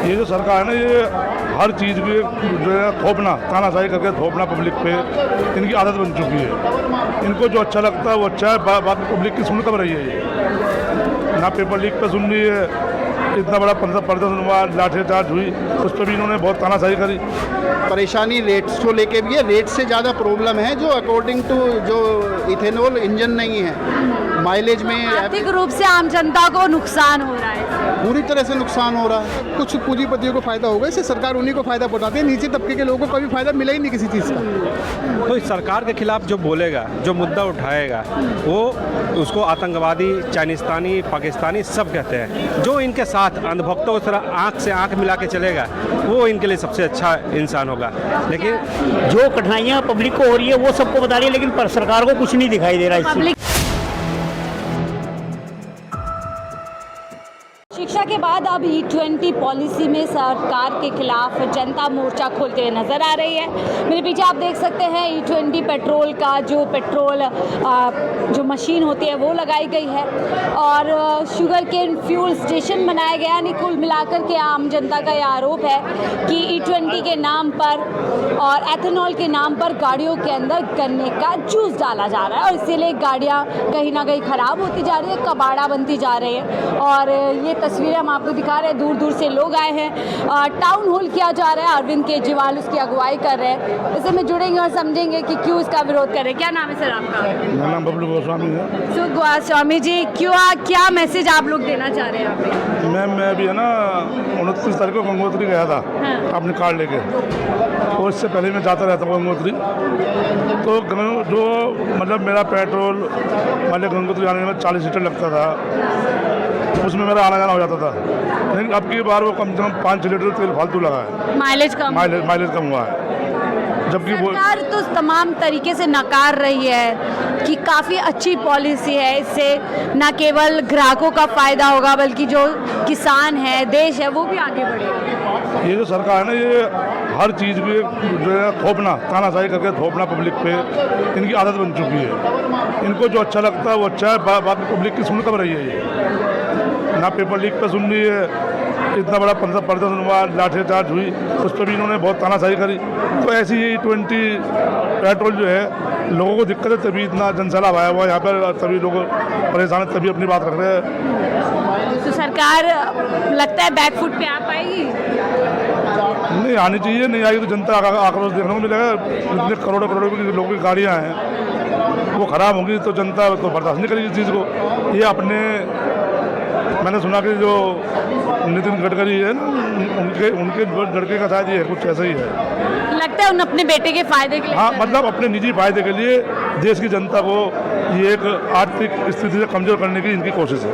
ये जो सरकार है ना, ये हर चीज़ की जो है थोपना, तानाशाही करके थोपना पब्लिक पे इनकी आदत बन चुकी है। इनको जो अच्छा लगता है वो अच्छा है, बाकी पब्लिक की सुन कब रही है ये ना पेपर लीक पे सुन रही है। इतना बड़ा प्रदर्शन हुआ, लाठीचार्ज हुई, उस पर भी इन्होंने बहुत तानाशाही करी। परेशानी रेट्स को लेके भी है। रेट से ज़्यादा प्रॉब्लम है जो अकॉर्डिंग टू जो इथेनॉल इंजन नहीं है, माइलेज में आर्थिक रूप से आम जनता को नुकसान हो रहा है। पूरी तरह से नुकसान हो रहा है। कुछ पूंजीपतियों को फायदा होगा, इससे सरकार उन्हीं को फायदा पहुंचाती है, नीचे तबके के लोगों को कभी फायदा मिला ही नहीं किसी चीज़ का। तो इस सरकार के खिलाफ जो बोलेगा, जो मुद्दा उठाएगा, वो उसको आतंकवादी, चाइनीस्तानी, पाकिस्तानी सब कहते हैं। जो इनके साथ अंधभक्तों की तरह आंख से आंख मिला के चलेगा, वो इनके लिए सबसे अच्छा इंसान होगा। लेकिन जो कठिनाइयाँ पब्लिक को हो रही है वो सबको बता रही है, लेकिन पर सरकार को कुछ नहीं दिखाई दे रहा है इससे। शिक्षा के बाद अब E20 पॉलिसी में सरकार के खिलाफ जनता मोर्चा खोलते हुए नजर आ रही है। मेरे पीछे आप देख सकते हैं E20 पेट्रोल का जो पेट्रोल जो मशीन होती है वो लगाई गई है और शुगर केन फ्यूल स्टेशन बनाया गया। यानी कुल मिलाकर के आम जनता का यह आरोप है कि E20 के नाम पर और एथेनॉल के नाम पर गाड़ियों के अंदर गन्ने का जूस डाला जा रहा है और इसीलिए गाड़ियाँ कहीं ना कहीं ख़राब होती जा रही है, कबाड़ा बनती जा रही है। और ये तस्वीरें हम आपको दिखा रहे हैं, दूर दूर से लोग आए हैं। टाउन हॉल किया जा रहा है, अरविंद केजरीवाल उसकी अगुवाई कर रहे हैं। इसे में जुड़ेंगे और समझेंगे कि क्यों इसका विरोध कर रहे हैं। क्या नाम है सर आपका? मेरा नाम बबलू गोस्वामी है। तो गोस्वामी जी, क्या मैसेज आप लोग देना चाह रहे हैं यहाँ पे? मैं अभी है ना 29 तारीख को गंगोत्री गया था अपने कार्ड लेके, और इससे पहले मैं जाता रहता हूँ गंगोत्री। तो जो मतलब मेरा पेट्रोल मतलब गंगोत्री आने में 40 लीटर लगता था, उसमें मेरा आना जाना हो जाता था। लेकिन अब की बार वो कम से कम 5-6 लीटर तेल फालतू लगा है। माइलेज कम हुआ है। जबकि वो सरकार तो तमाम तरीके से नकार रही है कि काफ़ी अच्छी पॉलिसी है, इससे न केवल ग्राहकों का फ़ायदा होगा बल्कि जो किसान है, देश है, वो भी आगे बढ़ेगा। ये जो सरकार है ना, ये हर चीज़ की जो है थोपना, तानाशाही करके थोपना पब्लिक पे इनकी आदत बन चुकी है। इनको जो अच्छा लगता है वो अच्छा है, बाकी पब्लिक की सुन कब रही है ये ना पेपर लीक पे सुन रही है। इतना बड़ा प्रदर्शन हुआ, लाठीचार्ज हुई, उस पर भी इन्होंने बहुत तानाशाही करी। तो ऐसी ही E20 पेट्रोल जो है, लोगों को दिक्कत है, तभी इतना जनसैलाब आया हुआ है यहाँ पर, तभी लोग परेशान है, तभी अपनी बात रख रहे हैं। तो सरकार लगता है बैकफुट पे आ पाएगी? नहीं आनी चाहिए, नहीं आएगी तो जनता आक्रोश देखने को मिलेगा। इतने करोड़ों की लोगों की गाड़ियाँ हैं, वो ख़राब होंगी तो जनता तो बर्दाश्त नहीं करेगी इस चीज़ को। ये अपने मैंने सुना कि जो नितिन गडकरी है ना, उनके लड़के का शायद ये कुछ ऐसा ही है। लगता है उन अपने बेटे के फायदे के लिए। हाँ, मतलब अपने निजी फायदे के लिए देश की जनता को ये एक आर्थिक स्थिति से कमज़ोर करने की इनकी कोशिश है।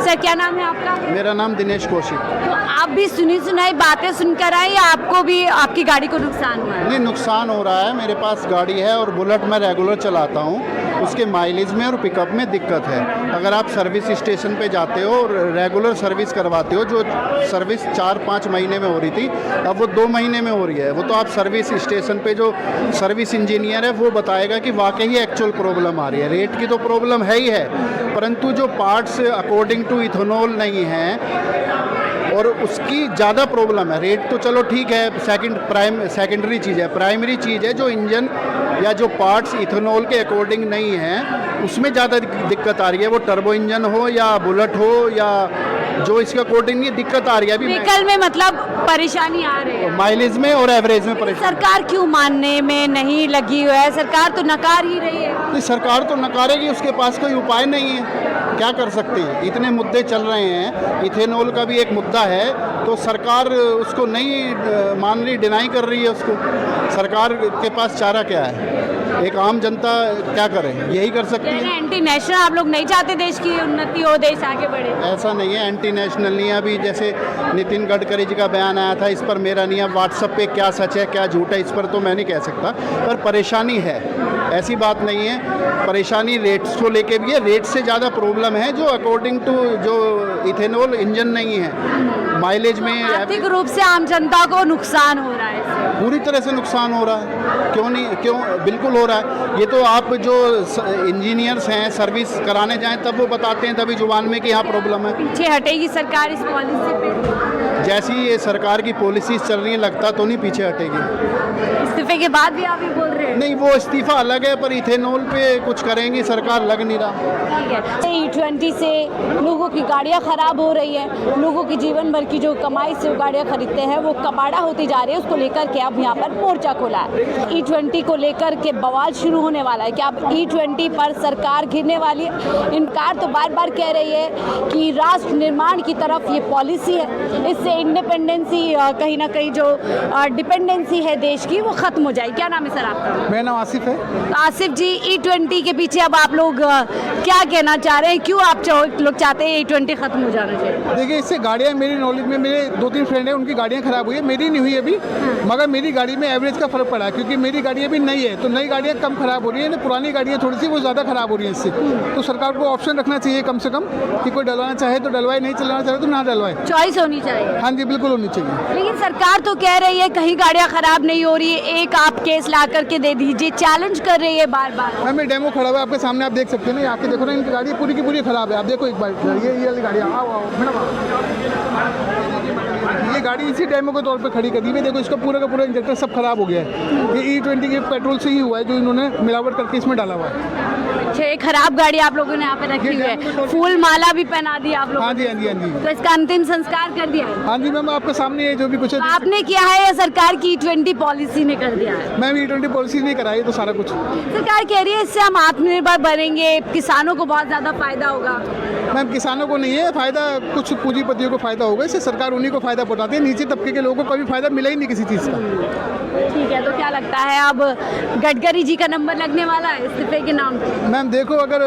सर क्या नाम है आपका? मेरा नाम दिनेश कौशिक। तो आप भी सुनी सुनाई बातें सुनकर आए या आपको भी आपकी गाड़ी को नुकसान हुआ है? नहीं, नुकसान हो रहा है। मेरे पास गाड़ी है और बुलेट मैं रेगुलर चलाता हूँ, उसके माइलेज में और पिकअप में दिक्कत है। अगर आप सर्विस स्टेशन पे जाते हो और रेगुलर सर्विस करवाते हो, जो सर्विस 4-5 महीने में हो रही थी अब वो 2 महीने में हो रही है, वो तो आप सर्विस स्टेशन पे जो सर्विस इंजीनियर है वो बताएगा कि वाकई एक्चुअल प्रॉब्लम आ रही है। रेट की तो प्रॉब्लम है ही है, परंतु जो पार्ट्स अकॉर्डिंग टू इथेनॉल नहीं है और उसकी ज़्यादा प्रॉब्लम है। रेट तो चलो ठीक है, सेकेंडरी चीज़ है। प्राइमरी चीज़ है जो इंजन या जो पार्ट्स इथेनॉल के अकॉर्डिंग नहीं है, उसमें ज़्यादा दिक्कत आ रही है। वो टर्बो इंजन हो या बुलेट हो या जो इसके अकॉर्डिंग ये दिक्कत आ रही है। अभी व्हीकल में मतलब परेशानी आ रही है, माइलेज में और एवरेज में परेशानी। सरकार क्यों मानने में नहीं लगी हुई है? सरकार तो नकार ही रही है। तो सरकार तो नकारेगी, उसके पास कोई उपाय नहीं है, क्या कर सकते हैं? इतने मुद्दे चल रहे हैं, इथेनॉल का भी एक मुद्दा है, तो सरकार उसको नहीं मान रही, डिनाई कर रही है उसको। सरकार के पास चारा क्या है? एक आम जनता क्या करे? यही कर सकती है। एंटी नेशनल आप लोग नहीं चाहते देश की उन्नति हो, देश आगे बढ़े? ऐसा नहीं है, एंटी नेशनल नहीं है। अभी जैसे नितिन गडकरी जी का बयान आया था, इस पर मेरा नहीं है, व्हाट्सएप पे क्या सच है क्या झूठ है इस पर तो मैं नहीं कह सकता, पर परेशानी है, ऐसी बात नहीं है। परेशानी रेट्स को लेके भी है। रेट से ज़्यादा प्रॉब्लम है जो अकॉर्डिंग टू जो इथेनॉल इंजन नहीं है, माइलेज में आर्थिक रूप से आम जनता को नुकसान हो रहा है। पूरी तरह से नुकसान हो रहा है। क्यों बिल्कुल हो रहा है। ये तो आप जो इंजीनियर्स हैं, सर्विस कराने जाएं तब वो बताते हैं, तभी जुबान में कि यहाँ प्रॉब्लम है। पीछे हटेगी सरकार इस पॉलिसी पे? जैसी ये सरकार की पॉलिसीज चल रही है लगता तो नहीं पीछे हटेगी। इस्तीफे के बाद भी आप ये बोल रहे हैं? नहीं, वो इस्तीफा अलग है, पर इथेनॉल पे कुछ करेंगी सरकार लग नहीं रहा। ठीक है। E20 से लोगों की गाड़ियां खराब हो रही है, लोगों की जीवन भर की जो कमाई से वो गाड़ियां खरीदते हैं वो कबाड़ा होती जा रही है। उसको लेकर के अब यहाँ पर मोर्चा खोला है। E20 को लेकर के बवाल शुरू होने वाला है कि अब E20 पर सरकार घिरने वाली है। इनकार तो बार बार कह रही है कि राष्ट्र निर्माण की तरफ ये पॉलिसी है, इससे इंडिपेंडेंसी कहीं ना कहीं जो डिपेंडेंसी है देश की वो खत्म हो जाएगी। क्या नाम है सर आपका? मेरा नाम आसिफ है। तो आसिफ जी, E20 के पीछे अब आप लोग क्या कहना चाह रहे हैं? क्यों आप लोग चाहते हैं E20 खत्म हो जाना चाहिए? देखिए, इससे गाड़ियाँ मेरी नॉलेज में मेरे 2-3 फ्रेंड हैं, उनकी गाड़ियाँ ख़राब हुई है, मेरी नहीं हुई अभी, मगर मेरी गाड़ी में एवरेज का फ़र्क पड़ा है क्योंकि मेरी गाड़ी अभी नई है, तो नई गाड़ियाँ कम ख़राब हो रही है, पुरानी गाड़ियाँ थोड़ी सी वो ज़्यादा ख़राब हो रही हैं इससे। तो सरकार को ऑप्शन रखना चाहिए कम से कम कि कोई डलवाना चाहे तो डलवाए, नहीं चलाना चाहे तो ना डलवाए। चॉइस होनी चाहिए। हाँ जी, बिल्कुल होनी चाहिए। लेकिन सरकार तो कह रही है कहीं गाड़ियाँ खराब नहीं हो रही है, एक आप केस ला करके दे दीजिए, चैलेंज कर रही है बार बार। मैम, ये डेमो खड़ा हुआ है आपके सामने, आप देख सकते हैं ना, आके देखो ना, इनकी गाड़ी पूरी की पूरी खराब है। आप देखो एक बार, ये वाली गाड़ी, आओ आओ मैडम ये गाड़ी इसी डेमो के तौर पे खड़ी कर दी है। देखो, इसका पूरा का पूरा इंजेक्टर सब खराब हो गया है। ये E20 के पेट्रोल से ही हुआ है जो इन्होंने मिलावट करके इसमें डाला हुआ है। अच्छा, एक खराब गाड़ी आप लोगों ने यहाँ पे रखी हुई है, फूल माला भी पहना दी आप लोगों हाँ ने। जी, हाँ जी, हाँ जी। तो इसका अंतिम संस्कार कर दिया है? हाँ जी मैम, आपके सामने ये जो भी कुछ है। तो आपने किया है या सरकार की E20 पॉलिसी ने कर दिया है? मैम, E20 पॉलिसी नहीं कराई तो सारा कुछ। सरकार कह रही है इससे हम आत्मनिर्भर बनेंगे, किसानों को बहुत ज़्यादा फायदा होगा। मैम, किसानों को नहीं है फ़ायदा, कुछ पूंजीपतियों को फ़ायदा होगा, इससे सरकार उन्हीं को फ़ायदा पहुँचाती है, नीचे तबके के लोगों को कभी फ़ायदा मिला ही नहीं किसी चीज़ का। ठीक है, तो क्या लगता है अब गडकरी जी का नंबर लगने वाला है इस्तीफे के नाम पे? मैम देखो, अगर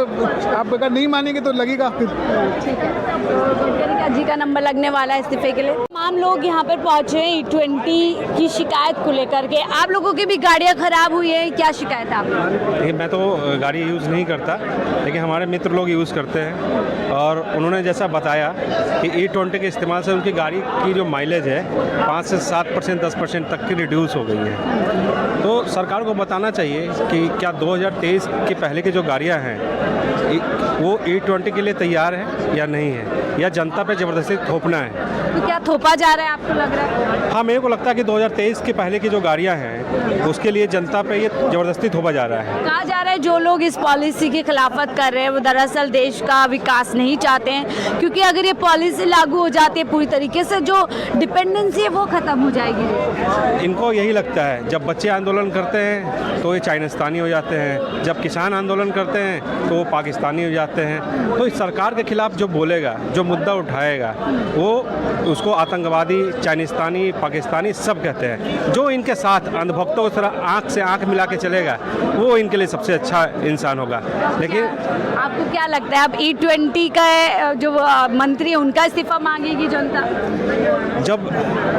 आप अगर नहीं मानेंगे तो लगेगा फिर। ठीक है, तो गडकरी जी का नंबर लगने वाला है इस्तीफे के लिए। तमाम लोग यहाँ पर पहुँचे हैं E20 की शिकायत को लेकर के। आप लोगों की भी गाड़ियाँ खराब हुई है, क्या शिकायत है आपको? देखिए, मैं तो गाड़ी यूज़ नहीं करता, लेकिन हमारे मित्र लोग यूज़ करते हैं और उन्होंने जैसा बताया कि E20 के इस्तेमाल से उनकी गाड़ी की जो माइलेज है 5 से 7%, 10% तक की रिड्यूस हो गई है। तो सरकार को बताना चाहिए कि क्या 2023 के पहले की जो गाड़ियाँ हैं वो E20 के लिए तैयार है या नहीं है, या जनता पे ज़बरदस्ती थोपना है। तो क्या थोपा जा रहा है आपको लग रहा है? हाँ, मेरे को लगता है कि 2023 के पहले की जो गाड़ियाँ हैं उसके लिए जनता पे ये ज़बरदस्ती थोपा जा रहा है। कहा जा रहा है जो लोग इस पॉलिसी की खिलाफत कर रहे हैं वो दरअसल देश का विकास नहीं चाहते हैं, क्योंकि अगर ये पॉलिसी लागू हो जाती है पूरी तरीके से जो डिपेंडेंसी है वो ख़त्म हो जाएगी। इनको यही लगता है, जब बच्चे आंदोलन करते हैं तो ये चाइनिस्तानी हो जाते हैं, जब किसान आंदोलन करते हैं तो वो पाकिस्तानी हो जाते हैं। तो इस सरकार के खिलाफ जो बोलेगा, जो मुद्दा उठाएगा, वो उसको आतंकवादी, चाइनिस्तानी, पाकिस्तानी सब कहते हैं। जो इनके साथ अंधभक्तों की तरह आँख से आँख मिला के चलेगा वो इनके लिए सबसे अच्छा इंसान होगा। लेकिन आपको क्या लगता है अब E20 का जो मंत्री है उनका इस्तीफा मांगेगी जनता? जब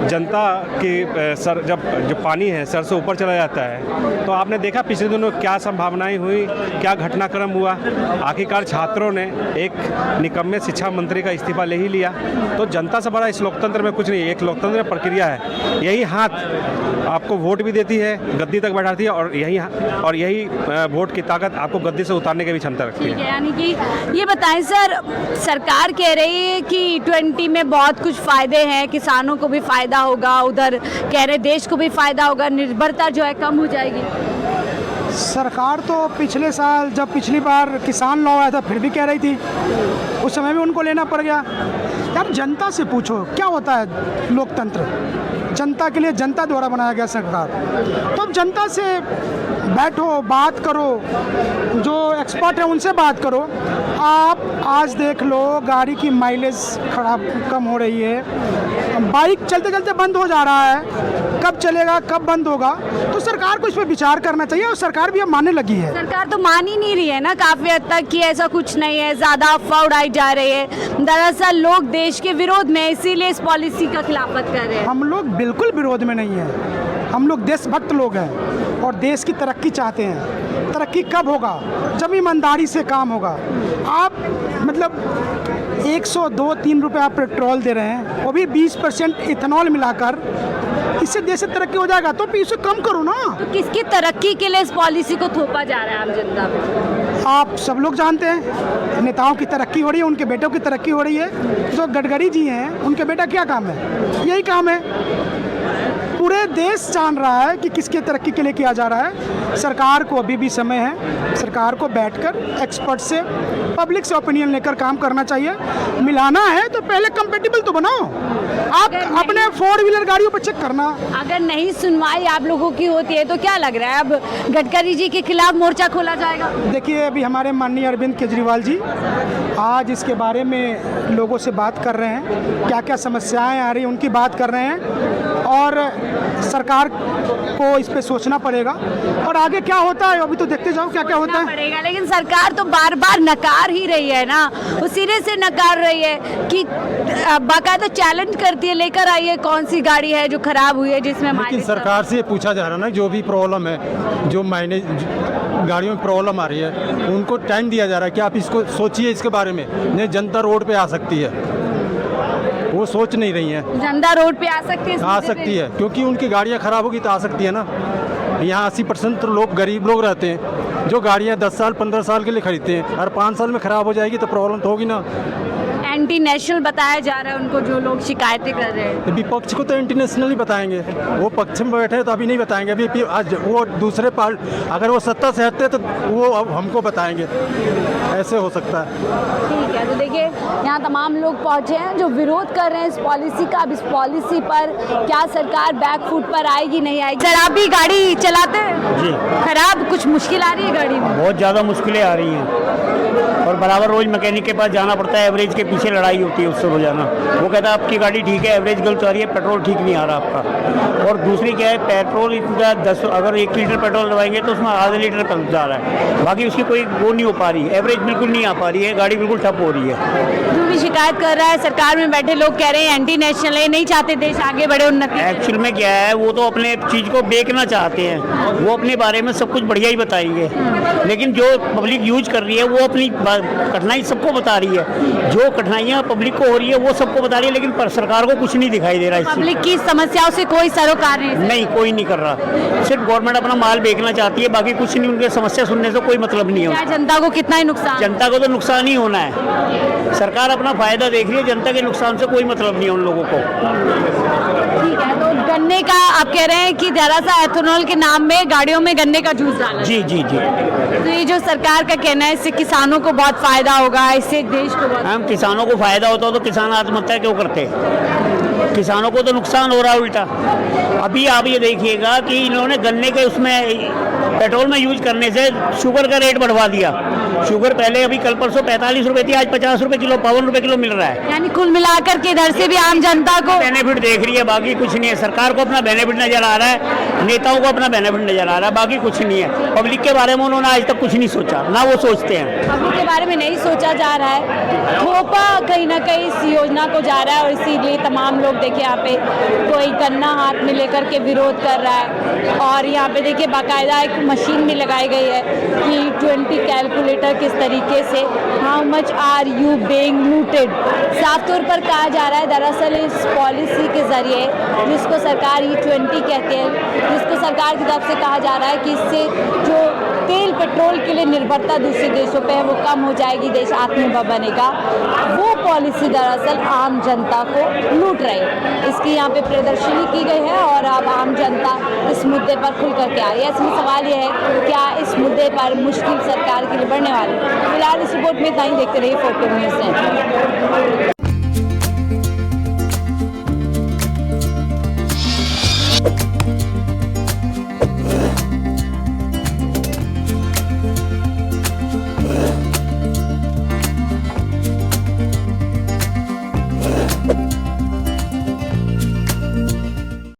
जनता की सर जो पानी है सर से ऊपर चला जाता है, तो आपने देखा पिछले दिनों क्या संभावनाएं हुई, क्या घटनाक्रम हुआ। आखिरकार छात्रों ने एक निकम्मे शिक्षा मंत्री का इस्तीफा ले ही लिया। तो जनता से बड़ा इस लोकतंत्र में कुछ नहीं है। एक लोकतंत्र में प्रक्रिया है, यही हाथ आपको वोट भी देती है, गद्दी तक बैठाती है, और यही वोट की ताकत आपको गद्दी से उतारने की भी क्षमता रखती ठीक है। है, यानी कि ये बताएं सर, सरकार कह रही है कि E20 में बहुत कुछ फ़ायदे हैं, किसानों को भी फ़ायदा होगा, उधर कह रहे देश को भी फ़ायदा होगा, निर्भरता जो है कम हो जाएगी। सरकार तो पिछले साल जब पिछली बार किसान लॉ आया था फिर भी कह रही थी, उस समय भी उनको लेना पड़ गया। यार जनता से पूछो क्या होता है लोकतंत्र, जनता के लिए जनता द्वारा बनाया गया सरकार। तो अब जनता से बैठो, बात करो, जो एक्सपर्ट है उनसे बात करो। आप आज देख लो गाड़ी की माइलेज खराब कम हो रही है, बाइक चलते चलते बंद हो जा रहा है, कब चलेगा कब बंद होगा। तो सरकार को इस पर विचार करना चाहिए और सरकार भी अब मानने लगी है। सरकार तो मान ही नहीं रही है ना काफ़ी हद तक कि ऐसा कुछ नहीं है, ज़्यादा अफवाह उड़ाई जा रही है। दरअसल लोग देश के विरोध में, इसीलिए इस पॉलिसी का खिलाफत कर रहे हैं। हम लोग बिल्कुल विरोध में नहीं हैं, हम लोग देशभक्त लोग हैं और देश की तरक्की चाहते हैं। तरक्की कब होगा? जब ईमानदारी से काम होगा। आप मतलब 102-3 रुपये आप पेट्रोल दे रहे हैं, वो भी 20% इथेनॉल मिलाकर, इससे देश से तरक्की हो जाएगा। तो इसे कम करो ना। तो किसकी तरक्की के लिए इस पॉलिसी को थोपा जा रहा है आम जनता पे? आप सब लोग जानते हैं, नेताओं की तरक्की हो रही है, उनके बेटों की तरक्की हो रही है। जो गडकरी जी हैं उनके बेटा क्या काम है? यही काम है। पूरे देश जान रहा है कि किसके तरक्की के लिए किया जा रहा है। सरकार को अभी भी समय है, सरकार को बैठकर एक्सपर्ट से, पब्लिक से ओपिनियन लेकर काम करना चाहिए। मिलाना है तो पहले कंपेटिबल तो बनाओ। आप अपने 4 व्हीलर गाड़ियों पर चेक करना। अगर नहीं सुनवाई आप लोगों की होती है तो क्या लग रहा है, अब गडकरी जी के खिलाफ मोर्चा खोला जाएगा? देखिए, अभी हमारे माननीय अरविंद केजरीवाल जी आज इसके बारे में लोगों से बात कर रहे हैं, क्या क्या समस्याएं आ रही हैं उनकी बात कर रहे हैं, और सरकार को इस पे सोचना पड़ेगा और आगे क्या होता है अभी तो देखते जाओ क्या क्या होता है। पड़ेगा, लेकिन सरकार तो बार बार नकार ही रही है ना, वो सिरे से नकार रही है कि बाकायदा चैलेंज करती है, लेकर आई है कौन सी गाड़ी है जो खराब हुई है जिसमें। लेकिन सरकार से पूछा जा रहा है ना, जो भी प्रॉब्लम है, जो मायने गाड़ियों में प्रॉब्लम आ रही है, उनको टाइम दिया जा रहा है कि आप इसको सोचिए, इसके बारे में नहीं जनता रोड पे आ सकती है। वो सोच नहीं रही है। जनता रोड पे आ सकती है? आ सकती है, क्योंकि उनकी गाड़ियाँ खराब होगी तो आ सकती है ना। यहाँ 80% लोग गरीब लोग रहते हैं, जो गाड़ियाँ 10 साल 15 साल के लिए खरीदते हैं, और 5 साल में ख़राब हो जाएगी तो प्रॉब्लम तो होगी ना। एंटी नेशनल बताया जा रहा है उनको, जो लोग शिकायतें कर रहे हैं। तो विपक्ष को तो इंटरनेशनल ही बताएंगे, वो पक्ष में बैठे तो अभी नहीं बताएंगे। अभी आज वो दूसरे पार्ट, अगर वो सत्ता से हटते तो वो अब हमको बताएंगे, ऐसे हो सकता है। ठीक है, तो देखिए यहाँ तमाम लोग पहुँचे हैं जो विरोध कर रहे हैं इस पॉलिसी का। अब इस पॉलिसी पर क्या सरकार बैकफुट पर आएगी नहीं आएगी? सर, आप भी गाड़ी चलाते हैं जी। खराब कुछ मुश्किल आ रही है गाड़ी में? बहुत ज़्यादा मुश्किलें आ रही हैं और बराबर रोज़ मैकेनिक के पास जाना पड़ता है। एवरेज के पीछे लड़ाई होती है उससे रोजाना। वो कहता है आपकी गाड़ी ठीक है, एवरेज गलत आ रही है, पेट्रोल ठीक नहीं आ रहा आपका। और दूसरी क्या है, पेट्रोल इतना 10, अगर 1 लीटर पेट्रोल डलवाएंगे तो उसमें आधा लीटर पेट्रोल जा रहा है, बाकी उसकी कोई वो नहीं हो पा रही, एवरेज बिल्कुल नहीं आ पा रही है, गाड़ी बिल्कुल ठप हो रही है। जो भी शिकायत कर रहा है, सरकार में बैठे लोग कह रहे हैं एंटी नेशनल है, नहीं चाहते देश आगे बढ़े, उन्नति। एक्चुअल में क्या है, वो तो अपने चीज़ को बेचना चाहते हैं, वो अपने बारे में सब कुछ बढ़िया ही बताएंगे, लेकिन जो पब्लिक यूज कर रही है वो अपनी कठिनाई सबको बता रही है। जो कठिनाइयाँ पब्लिक को हो रही है वो सबको बता रही है, लेकिन पर सरकार को कुछ नहीं दिखाई दे रहा है। पब्लिक की समस्याओं से कोई सरोकार नहीं, कोई नहीं कर रहा। सिर्फ गवर्नमेंट अपना माल बेचना चाहती है, बाकी कुछ नहीं, उनके समस्या सुनने से कोई मतलब नहीं है। जनता को कितना ही नुकसान? जनता को तो नुकसान ही होना है। सरकार अपना फायदा देख रही है, जनता के नुकसान से कोई मतलब नहीं है उन लोगों को। ठीक है, तो गन्ने का आप कह रहे हैं कि जरा सा एथेनॉल के नाम में गाड़ियों में गन्ने का जूस डाला? जी जी जी। तो ये जो सरकार का कहना है, इससे किसानों को बहुत फायदा होगा, इससे देश को बहुत। हम किसानों को फायदा होता तो किसान आत्महत्या क्यों करते? किसानों को तो नुकसान हो रहा है उल्टा। अभी आप ये देखिएगा कि इन्होंने गन्ने के उसमें पेट्रोल में यूज करने से शुगर का रेट बढ़वा दिया। शुगर पहले अभी कल परसों 45 रुपए थी, आज 50 रुपए किलो, 52 रुपए किलो मिल रहा है। यानी कुल मिलाकर के इधर से भी आम जनता को बेनिफिट देख रही है, बाकी कुछ नहीं है। सरकार को अपना बेनिफिट नजर आ रहा है, नेताओं को अपना बेनिफिट नजर आ रहा है, बाकी कुछ नहीं है। पब्लिक के बारे में उन्होंने आज तक कुछ नहीं सोचा, ना वो सोचते हैं। पब्लिक के बारे में नहीं सोचा जा रहा है, थोपा कहीं ना कहीं इस योजना को जा रहा है, और इसीलिए तमाम लोग देखिए यहाँ पे कोई गन्ना हाथ में लेकर के विरोध कर रहा है। और यहाँ पे देखिए बाकायदा एक मशीन भी लगाई गई है कि E20 कैलकुलेटर किस तरीके से how much are you being looted, साफ तौर पर कहा जा रहा है। दरअसल इस पॉलिसी के जरिए, जिसको सरकार E20 कहते हैं, जिसको सरकार की तरफ से कहा जा रहा है कि इससे जो तेल पेट्रोल के लिए निर्भरता दूसरे देशों पे है वो कम हो जाएगी, देश आत्मनिर्भर बनेगा, वो पॉलिसी दरअसल आम जनता को लूट रही है। इसकी यहाँ पे प्रदर्शनी की गई है और अब आम जनता इस मुद्दे पर खुल करके आ रही है। इसमें सवाल यह है क्या इस मुद्दे पर मुश्किल सरकार के लिए बढ़ने वाली है? फिलहाल इस रिपोर्ट में इतना ही, देखते रहिए 4 न्यूज़।